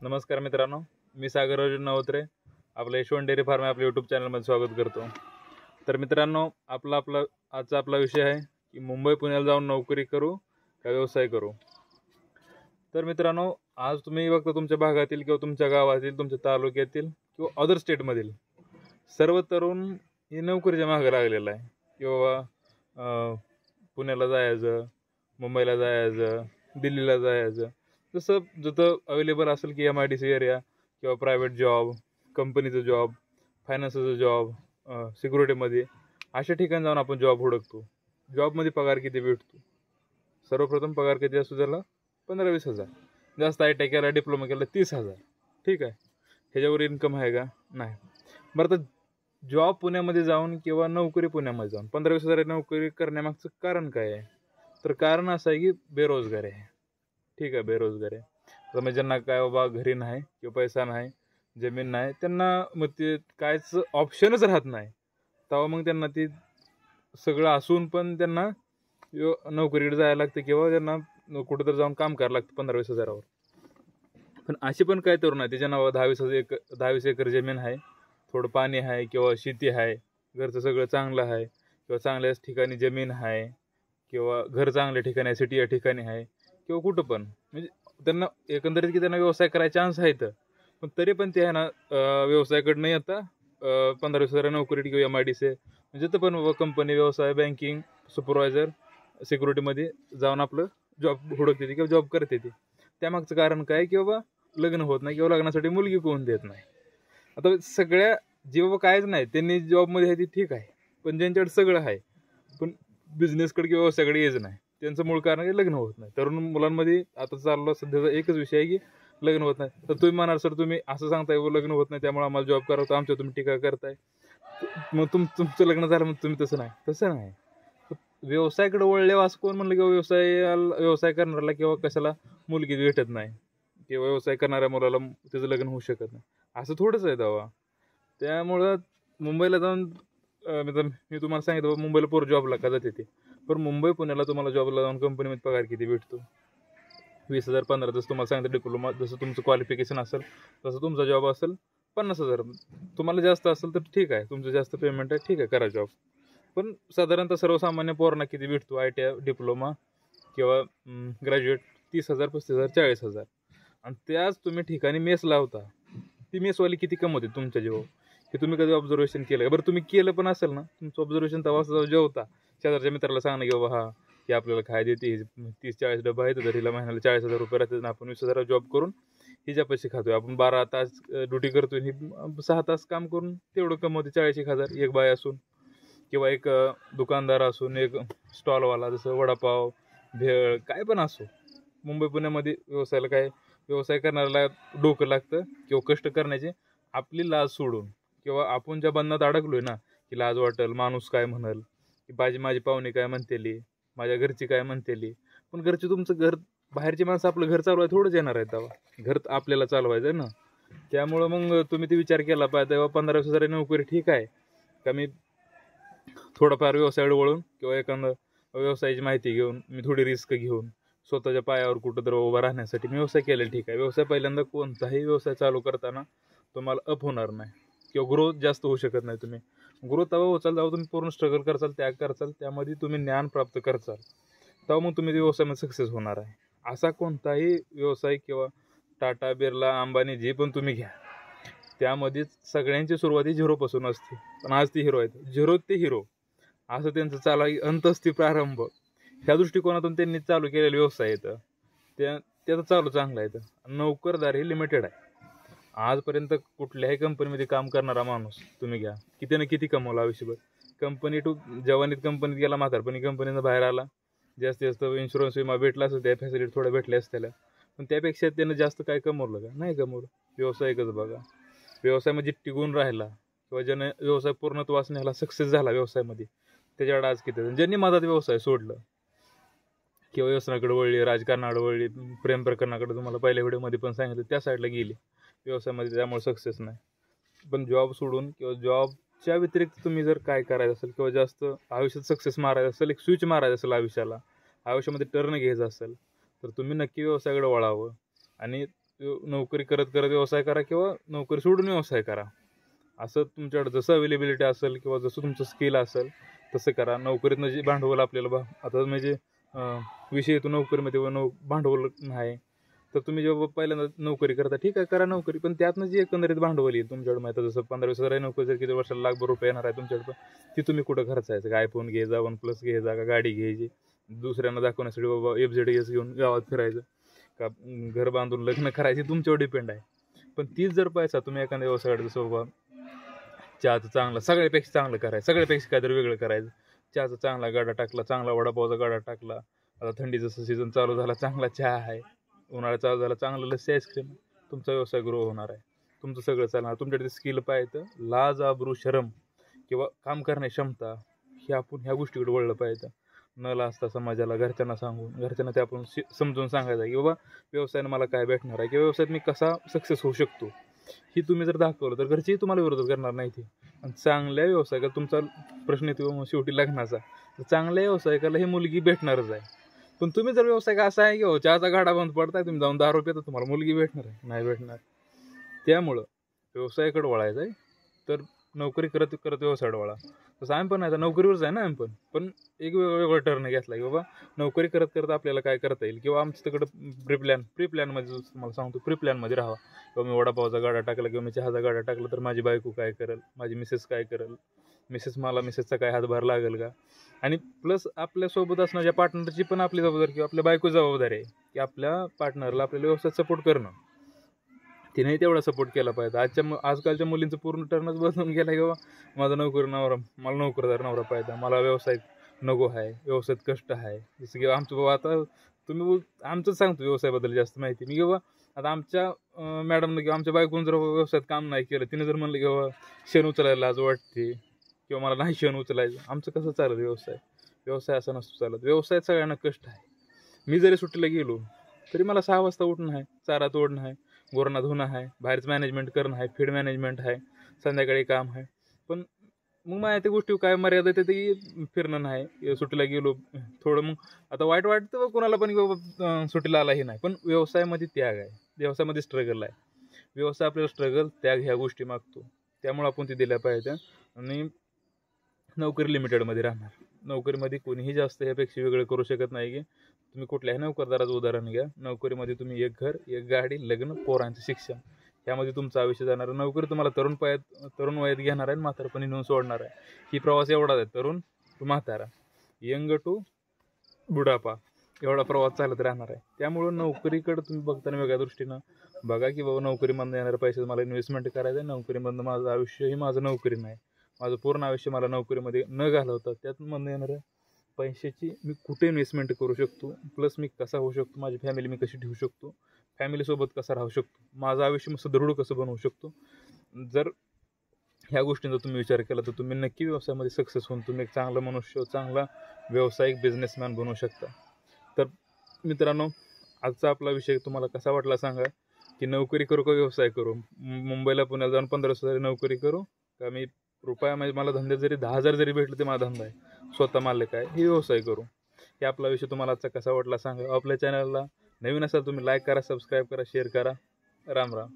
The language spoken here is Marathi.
नमस्कार मित्रांनो, मी सागर अर्जुन नवत्रे. आपलं यशवंत डेअरी फार्म आपल्या यूट्यूब चॅनलमध्ये स्वागत करतो. तर मित्रांनो, आजचा आपला विषय आहे की मुंबई पुण्याला जाऊन नोकरी करू का व्यवसाय करू. तर मित्रांनो, आज तुम्ही बघता तुमच्या भागातील किंवा तुमच्या गावातील, तुमच्या तालुक्यातील किंवा अदर स्टेटमधील सर्व तरुण हे नोकरीच्या मागे लागलेला आहे. किंवा पुण्याला जायचं, मुंबईला जायचं, दिल्लीला जायचं, जसं जिथं अवेलेबल असेल की MIDC एरिया किंवा प्रायव्हेट जॉब, कंपनीचं जॉब, फायनान्सचं जॉब, सिक्युरिटीमध्ये अशा ठिकाणी जाऊन आपण जॉब हुडकतो. जॉबमध्ये पगार किती भेटतो? सर्वप्रथम पगार किती असतो त्याला? 15-20 हजार. जास्त ITI केला, डिप्लोमा केला 30,000. ठीक आहे, ह्याच्यावर इन्कम आहे का? नाही. बरं, तर जॉब पुण्यामध्ये जाऊन किंवा नोकरी पुण्यामध्ये जाऊन 15-20 हजार नोकरी करण्यामागचं कारण काय आहे? तर कारण असं आहे की बेरोजगारी आहे. ठीक आहे, बेरोजगारी आहे. तर मग ज्यांना काय बाबा घरी नाही किंवा पैसा नाही, जमीन नाही, त्यांना मग ते कायच ऑप्शनच राहत नाही. तेव्हा मग त्यांना ते सगळं असून पण त्यांना नोकरीकडे जायला लागतं किंवा त्यांना कुठंतरी जाऊन काम करायला लागतं 15-20 हजारावर. पण अशी पण काय तरुण आहे त्याच्या नावावर 10-20 एकर जमीन आहे, थोडं पाणी आहे किंवा शेती आहे, घरचं सगळं चांगलं आहे किंवा चांगल्याच ठिकाणी जमीन आहे किंवा घर चांगल्या ठिकाणी आहे, सिटी या ठिकाणी आहे किंवा कुठं पण, म्हणजे त्यांना एकंदरीत की त्यांना व्यवसाय करायचे चान्स आहेत. पण तरी पण ते आहे ना, व्यवसायाकडे नाही आता 15-20 हजार नोकरी किंवा MIDC म्हणजे तर पण कंपनी, व्यवसाय, बँकिंग, सुपरवायझर, सिक्युरिटीमध्ये जाऊन आपलं जॉब हुडकते ती किंवा जॉब करते ती. त्यामागचं कारण काय की बाबा लग्न होत नाही किंवा लग्नासाठी मुलगी कोण देत नाही. आता सगळ्या जे बाबा कायच नाही त्यांनी जॉबमध्ये आहे ती ठीक आहे, पण ज्यांच्याकडे सगळं आहे पण बिझनेसकडे किंवा व्यवसायाकडे येत नाही, त्यांचं मूळ कारण आहे लग्न होत नाही. तरुण मुलांमध्ये आता चालला सध्याचा एकच विषय आहे की लग्न होत नाही. तर तुम्ही म्हणाल सर तुम्ही असं सांगताय लग्न होत नाही त्यामुळे आम्हाला जॉब करावं, आमच्या तुम्ही टीका करताय. मग तुमचं लग्न झालं मग तुम्ही तसं नाही. व्यवसायाकडे वळल्यावर असं कोण म्हणलं किंवा व्यवसाय करणाऱ्याला किंवा कशाला मुलगी भेटत नाही किंवा व्यवसाय करणाऱ्या मुलाला त्याचं लग्न होऊ शकत नाही, असं थोडंच आहे तेव्हा. त्यामुळं मुंबईला जाऊन मी तुम्हाला सांगितलं मुंबईला पोर जॉबला का जाते ते, पण मुंबई पुण्याला तुम्हाला जॉबला जाऊन कंपनीमध्ये पगार किती भेटतो? 20,000, 15. जसं तुम्हाला सांगितलं डिप्लोमा, जसं तुमचं क्वालिफिकेशन असेल तसं तुमचा जॉब असेल 50,000. तुम्हाला जास्त असेल तर ठीक आहे, तुमचं जास्त पेमेंट आहे, ठीक आहे, करा जॉब. पण साधारणतः सर्वसामान्य पोरांना किती भेटतो? ITI, डिप्लोमा किंवा ग्रॅज्युएट 30,000, 35,000, 40,000. आणि त्याच तुम्ही ठिकाणी मेस लावता, ती मेसवाली किती कमवते तुमच्या जेव्हा? हे तुम्ही कधी ऑब्झर्वेशन केलं? बरं, तुम्ही केलं पण असेल ना तुमचं ऑब्झर्वेशन, तेव्हा जेवता शेजारच्या मित्राला सांगा की बाबा हा की आपल्याला खाय देते, 30-40 डबा आहेत, तर हिला महिन्याला 40,000 रुपये राहतात, आपण 20,000 जॉब करून हिच्या पैसे खातोय. आपण 12 तास ड्युटी करतोय, ही 6 तास काम करून तेवढं कमवते 40,000. एक बाय असून किंवा एक दुकानदार असून, एक स्टॉलवाला, जसं वडापाव, भेळ, काय पण असो. मुंबई पुण्यामध्ये व्यवसाय करणाऱ्याला डोकं लागतं किंवा कष्ट करण्याची आपली लाज सोडून किंवा आपण ज्या बंधनात अडकलोय ना, की लाज वाटेल, माणूस काय म्हणेल, की माझी पाहुणे काय म्हणतेली, माझ्या घरची काय म्हणतेली. पण घरची तुमचं घर, बाहेरची माणसं आपलं घर चालवायला थोडंच येणार आहे तेव्हा, घर आपल्याला चालवायचं आहे ना. त्यामुळं मग तुम्ही ते विचार केला पाहिजे तेव्हा 15-20 हजार नोकरी ठीक आहे का, मी थोडंफार व्यवसायाकडे वळून किंवा एखादं व्यवसायाची माहिती घेऊन, मी थोडी रिस्क घेऊन स्वतःच्या पायावर कुठं तर उभं राहण्यासाठी मी व्यवसाय केलेला ठीक आहे. व्यवसाय पहिल्यांदा कोणताही व्यवसाय चालू करताना तुम्हाला अप होणार नाही किंवा ग्रोथ जास्त होऊ शकत नाही. तुम्ही ग्रोथ तेव्हा होचाल तेव्हा तुम्ही पूर्ण स्ट्रगल करचाल, त्याग करचाल, त्यामध्ये तुम्ही ज्ञान प्राप्त करचाल, तेव्हा मग तुम्ही व्यवसायामध्ये सक्सेस होणार आहे. असा कोणताही व्यवसाय किंवा टाटा, बिर्ला, अंबानी जे पण तुम्ही घ्या, त्यामध्ये सगळ्यांची सुरुवाती झिरोपासून असते. पण आज ते हिरो आहेत, झिरो ते हिरो असं त्यांचं चालू आहे, अंत असते प्रारंभ. ह्या दृष्टिकोनातून त्यांनी चालू केलेले व्यवसाय येतं, त्याचं चालू चांगलं आहे. नोकरदार हे लिमिटेड आहे. आजपर्यंत कुठल्याही कंपनीमध्ये काम करणारा माणूस तुम्ही घ्या, किती ना किती कमवला आयुष्यभर. कंपनी टू जवानीत कंपनीत गेला, म्हातारपणी कंपनीनं बाहेर आला, जास्तीत जास्त इन्शुरन्स विमा भेटला असतो, त्या फॅसिलिटी थोड्या भेटल्या असत्या, पण त्यापेक्षा त्यानं जास्त काय कमवलं का? नाही कमवलं. व्यवसायिकच बघा, व्यवसायामध्ये टिकून राहिला किंवा ज्यानं व्यवसाय पूर्णत्वास न्यायला सक्सेस झाला व्यवसायामध्ये, त्याच्याकडे आज किती. ज्यांनी मधात व्यवसाय सोडलं किंवा व्यवसायाकडे वळली, राजकारणाकडे वळली, प्रेम प्रकरणाकडे तुम्हाला पहिल्या व्हिडिओमध्ये पण सांगितलं, त्या साईडला गेली व्यवसायामध्ये, त्यामुळे सक्सेस नाही. पण जॉब सोडून किंवा जॉबच्या व्यतिरिक्त तुम्ही जर काय करायचं असेल किंवा जास्त आयुष्यात सक्सेस मारायचं असेल, एक स्विच मारायचं असेल आयुष्यामध्ये टर्न घ्यायचं असेल, तर तुम्ही नक्की व्यवसायाकडे वळावं. आणि नोकरी करत करत व्यवसाय करा किंवा नोकरी सोडून व्यवसाय करा. असं तुमच्याकडे जसं अवेलेबिलिटी असेल किंवा जसं तुमचं स्किल असेल तसं करा. नोकरीतनं जे भांडवल आपल्याला आता म्हणजे विषय येतो नोकरीमध्ये भांडवल नाही, तर तुम्ही जेव्हा पहिल्यांदा नोकरी करता ठीक आहे करा नोकरी, पण त्यातनं जे एकंदरीत भांडवल येईल तुमच्याकडे माहिती जसं 15-20 हजार नोकरी जर किती वर्षाला लाखभर रुपये येणार आहे तुमच्याकडे, ती तुम्ही कुठं खर्चायचं का आयफोन घे जा, OnePlus घे जा, का गाडी घ्यायची दुसऱ्यांना दाखवण्यासाठी बाबा FZS घेऊन गावात फिरायचं का घर बांधून लग्न करायचे तुमच्यावर डिपेंड आहे. पण तीच जर पैसा तुम्ही एखाद्या व्यवसायाकडे जसं बाबा चहाचं चांगलं सगळ्यापेक्षा चांगलं करायचं, सगळ्यापेक्षा काहीतरी वेगळं करायचं, चहाचा चांगला गाडा टाकला, चांगला वडापावचा गाडा टाकला, आता थंडीचं सीझन चालू झाला चांगला चहा आहे, उन्हाळा चालू झाला चांगलं लस्सी आईस्क्रीम, तुमचा व्यवसाय ग्रो होणार आहे, तुमचं सगळं चालणार. तुमच्याकडे स्किल पाहिजे, लाज आबरू शरम किंवा काम करण्याची क्षमता हे आपण ह्या गोष्टीकडे वळलं पाहिजे. न लाजता समाजाला घरच्यांना सांगून घरच्यांना ते आपण समजून सांगायचं की बाबा व्यवसायानं मला काय भेटणार आहे किंवा व्यवसायात मी कसा सक्सेस होऊ शकतो ही तुम्ही जर दाखवलं तर घरचेही तुम्हाला विरोध करणार नाही. ते आणि चांगल्या व्यवसायाला तुमचा प्रश्न येतो शेवटी लग्नाचा, तर चांगल्या व्यवसायिकाला ही मुलगी भेटणारच आहे. पण तुम्ही जर व्यवसाय असा आहे की चहाचा गाडा बंद पडताय, तुम्ही जाऊन 10 रुपये तर तुम्हाला मुलगी भेटणार आहे नाही भेटणार. त्यामुळं व्यवसायाकडे वळायचं आहे तर नोकरी करत करत व्यवसायाकडे वळा. तसं आम्ही पण आहे नोकरीवरच आहे ना आम्ही पण एक वेगवेगळा टर्न घेतला की बाबा नोकरी करत करत आपल्याला काय करता येईल किंवा आमच्या तिकडं प्री प्लॅनमध्ये तुम्हाला सांगतो प्री प्लॅनमध्ये राहावा. किंवा मी वडापावचा गाडा टाकला किंवा मी चहाचा गाडा टाकला तर माझी बायको काय करेल, माझी मिसेस काय करेल, मिसेसचा काय हातभार लागेल का. आणि प्लस आपल्यासोबत असणाऱ्या पार्टनरची पण आपली जबाबदारी किंवा आपल्या बायको जबाबदारी आहे की आपल्या पार्टनरला आपल्याला व्यवसायात सपोर्ट करणं. तिनेही तेवढा सपोर्ट केला पाहिजे. आजकालच्या मुलींचं पूर्ण टर्नच बदलून गेला की बाबा माझा मला नोकरदार नवरा पाहिजे, मला व्यवसाय नको आहे, व्यवसायात कष्ट आहे. जसं की आमचं बाबा आता तुम्ही आमचंच सांगतो व्यवसायाबद्दल जास्त माहिती मी किंवा आता आमच्या मॅडमनं किंवा आमच्या बायकोनं जर व्यवसायात काम नाही केलं, तिने जर म्हणलं की बाबा शेण उचलायला लाज वाटते किंवा मला नाही शेण उचलायचं, आमचं कसं चालत व्यवसाय असा नसतो चालत. व्यवसायात सगळ्यांना कष्ट आहे. मी जरी सुट्टीला गेलो तरी मला 6 वाजता उठणं आहे, चारा तोडणं आहे, गोरणा धुणं आहे, बाहेरचं मॅनेजमेंट करणं आहे, फीड मॅनेजमेंट आहे, संध्याकाळी काम आहे. पण मग माझ्या त्या गोष्टी काय मर्यादा येते ती फिरणं नाही, सुट्टीला गेलो थोडं मग आता वाईट वाटतं कोणाला पण की सुट्टीला आलाही नाही. पण व्यवसायामध्ये त्याग आहे, व्यवसायामध्ये स्ट्रगल आहे. व्यवसाय आपल्याला स्ट्रगल त्याग ह्या गोष्टी मागतो, त्यामुळे आपण ती दिल्या पाहिजे. आणि नोकरी लिमिटेडमध्ये राहणार, नोकरीमध्ये कोणीही जास्त ह्यापेक्षा वेगळं करू शकत नाही. की तुम्ही कुठल्याही नोकरदाराचं उदाहरण घ्या, नोकरीमध्ये तुम्ही एक घर, एक गाडी, लग्न, पोरांचं शिक्षण ह्यामध्ये तुमचं आयुष्य जाणार आहे. नोकरी तुम्हाला तरुण वयात घेणार आहे, म्हातारपणी नेऊन सोडणार आहे. ही प्रवास एवढाच आहे, तरुण टू म्हातारा, यंग टू बुढापा, एवढा प्रवास चालत राहणार आहे. त्यामुळं नोकरीकडे तुम्ही बघताना वेगळ्या दृष्टीनं बघा की बाबा नोकरीमधनं येणारे पैसे मला इन्व्हेस्टमेंट करायचं आहे. नोकरीमधनं माझं आयुष्य ही माझं नोकरी नाही, माझं पूर्ण आयुष्य मला नोकरीमध्ये न घालवता त्यातमधनं येणाऱ्या पैशाची मी कुठे इन्व्हेस्टमेंट करू शकतो, प्लस मी कसा होऊ शकतो, माझी फॅमिली मी कशी ठेवू शकतो, फॅमिलीसोबत कसा राहू शकतो, माझं आयुष्य सुदृढ कसं बनवू शकतो. जर ह्या गोष्टींचा तुम्ही विचार केला तर तुम्ही नक्की व्यवसायामध्ये सक्सेस होऊन तुम्ही एक चांगला मनुष्य, चांगला व्यावसायिक बिझनेसमॅन बनवू शकता. तर मित्रांनो, आजचा आपला विषय तुम्हाला कसा वाटला सांगा. की नोकरी करू का व्यवसाय करू, मुंबईला पुण्याला जाऊन 1500 नोकरी करू का मी रुपया म्हणजे मला धंदे जरी 10,000 जरी भेटले ते माझा धंदा आहे, स्वतः मालक आहे, हे व्यवसाय करू. हे आपला विषय तुम्हाला आजचा कसा वाटला सांगा. आपल्या चॅनलला नवीन असाल तुम्ही लाईक करा, सबस्क्राईब करा, शेअर करा. राम राम.